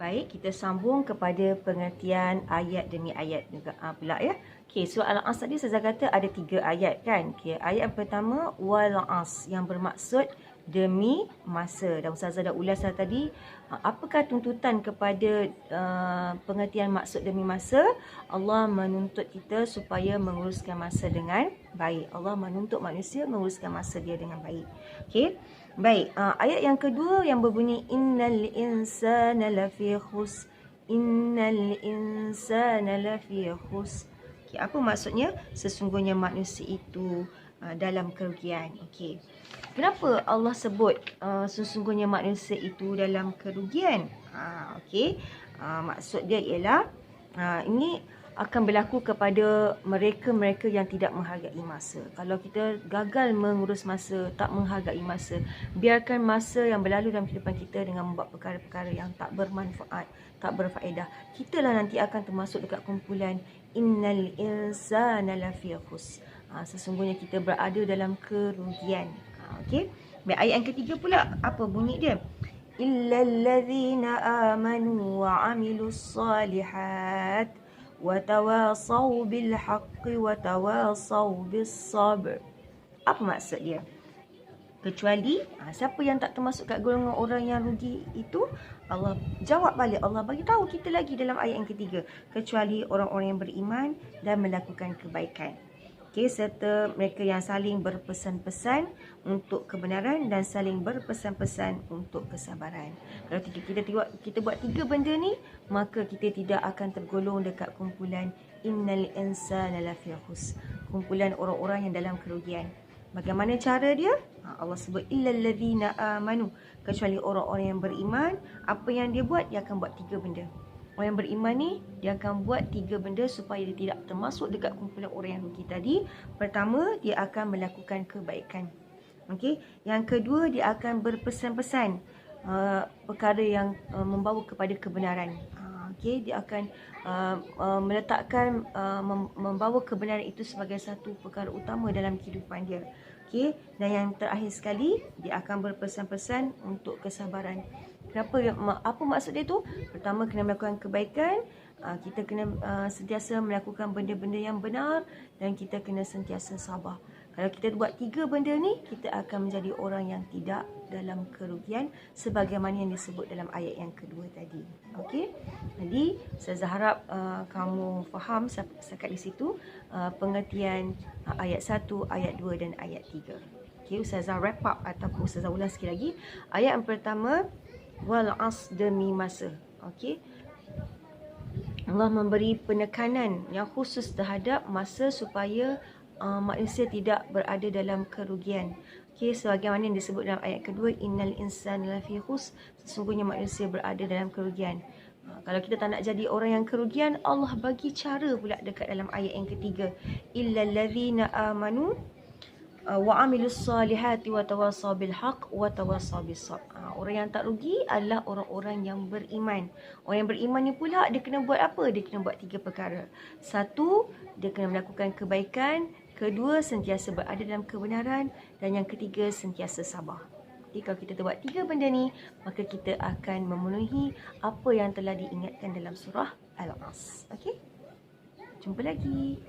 Baik, kita sambung kepada pengertian ayat demi ayat juga pula ya. Okey, surah Al-As tadi Ustazah kata ada 3 ayat kan. Okey, ayat yang pertama wal as yang bermaksud demi masa. Dan Ustazah dah ulas tadi apakah tuntutan kepada pengertian maksud demi masa? Allah menuntut kita supaya menguruskan masa dengan baik. Allah menuntut manusia menguruskan masa dia dengan baik. Okey. Baik, ayat yang kedua yang berbunyi innal insana lafi khus. Innal insana lafi khus. Okey, apa maksudnya? Sesungguhnya manusia itu dalam kerugian. Okey. Kenapa Allah sebut sesungguhnya manusia itu dalam kerugian? Okey. Maksud dia ialah ini akan berlaku kepada mereka-mereka yang tidak menghargai masa. Kalau kita gagal mengurus masa, tak menghargai masa, biarkan masa yang berlalu dalam kehidupan kita dengan membuat perkara-perkara yang tak bermanfaat, tak berfaedah. Kitalah nanti akan termasuk dekat kumpulan innal insana lafi khus. Sesungguhnya kita berada dalam kerugian. Okey. Baik, ayat yang ketiga pula, apa bunyi dia? Illal ladzina amanu wa amilus solihat watawasau bil haqqi watawasau bis sabr. Apa maksud dia? Kecuali siapa yang tak termasuk kat golongan orang yang rugi itu, Allah jawab balik, Allah bagi tahu kita lagi dalam ayat yang ketiga, kecuali orang-orang yang beriman dan melakukan kebaikan. Okey, serta mereka yang saling berpesan-pesan untuk kebenaran dan saling berpesan-pesan untuk kesabaran. Kalau kita buat 3 benda ni, maka kita tidak akan tergolong dekat kumpulan innal insana lafi khus, kumpulan orang-orang yang dalam kerugian. Bagaimana cara dia? Allah sebut illal ladzina amanu, kecuali orang-orang yang beriman. Apa yang dia buat? Dia akan buat 3 benda. Orang yang beriman ni, dia akan buat 3 benda supaya dia tidak termasuk dekat kumpulan orang yang rugi tadi. Pertama, dia akan melakukan kebaikan. Okey. Yang kedua, dia akan berpesan-pesan perkara yang membawa kepada kebenaran. Okey, dia akan meletakkan membawa kebenaran itu sebagai satu perkara utama dalam kehidupan dia. Okey, dan yang terakhir sekali, dia akan berpesan-pesan untuk kesabaran. Kenapa? Apa maksud dia tu? Pertama, kena melakukan kebaikan. Kita kena sentiasa melakukan benda-benda yang benar dan kita kena sentiasa sabar. Kalau kita buat 3 benda ni, kita akan menjadi orang yang tidak dalam kerugian sebagaimana yang disebut dalam ayat yang kedua tadi. Okey. Jadi, saya harap kamu faham setakat di situ pengertian ayat 1, ayat 2 dan ayat 3. Okey, Ustazah wrap up ataupun Ustazah ulang sekali lagi. Ayat yang pertama, wal as demi masa. Okey. Allah memberi penekanan yang khusus terhadap masa supaya manusia tidak berada dalam kerugian. Okey, sebagaimana yang disebut dalam ayat kedua, innal insana lafi khus, sesungguhnya manusia berada dalam kerugian. Kalau kita tak nak jadi orang yang kerugian, Allah bagi cara pula dekat dalam ayat yang ketiga, illal ladzina amanu wa amilus solihati wa tawasaw bil haqq wa tawasaw bis sabr. Orang yang tak rugi adalah orang-orang yang beriman. Orang yang beriman ni pula dia kena buat apa? Dia kena buat 3 perkara. 1, dia kena melakukan kebaikan. 2, sentiasa berada dalam kebenaran. Dan yang ketiga, sentiasa sabar. Jadi kalau kita buat 3 benda ni, maka kita akan memenuhi apa yang telah diingatkan dalam surah Al-As. Okey? Jumpa lagi.